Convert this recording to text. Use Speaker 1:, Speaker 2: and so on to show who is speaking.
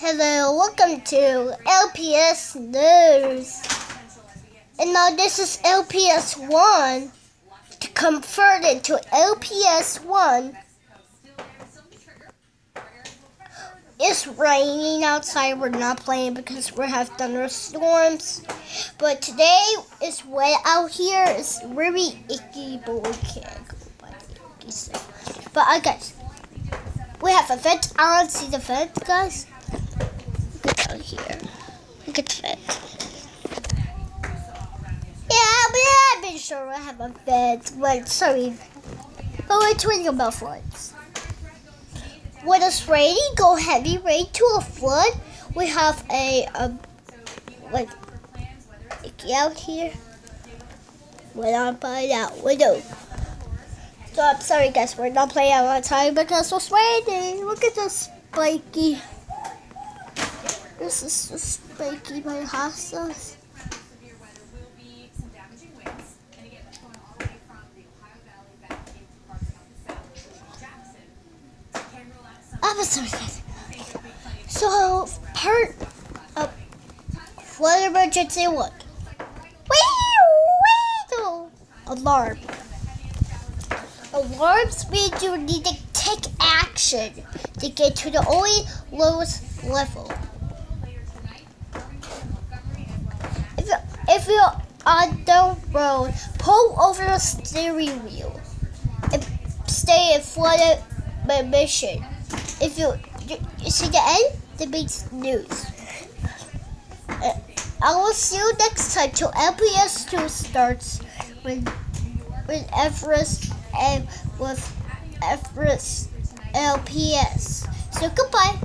Speaker 1: Hello, welcome to LPS News. And now this is LPS 1 to convert it to LPS 1. It's raining outside. We're not playing because we have thunderstorms. But today it's wet out here. It's really icky, but we can't go by the icky stuff. But guys, we have a fence. I want to see the fence, guys. Look out here. Look at the fence. Yeah, I'm sure I have a fence. But sorry. But we're tweeting about floods. When it's raining, go heavy rain to a flood. We have a icky out here. We're not playing out window. So I'm sorry guys, we're not playing outside because it's raining. Look at this spiky. This is the spiky my house does. I'm sorry guys. So part of flood emergency look. Wait, alarm. Alarms mean you need to take action to get to the only lowest level. If you're on the road, pull over the steering wheel and stay in flooded mission. If you see the end, that means news. I will see you next time till LPS 2 starts with Everest and with Everest LPS. So goodbye.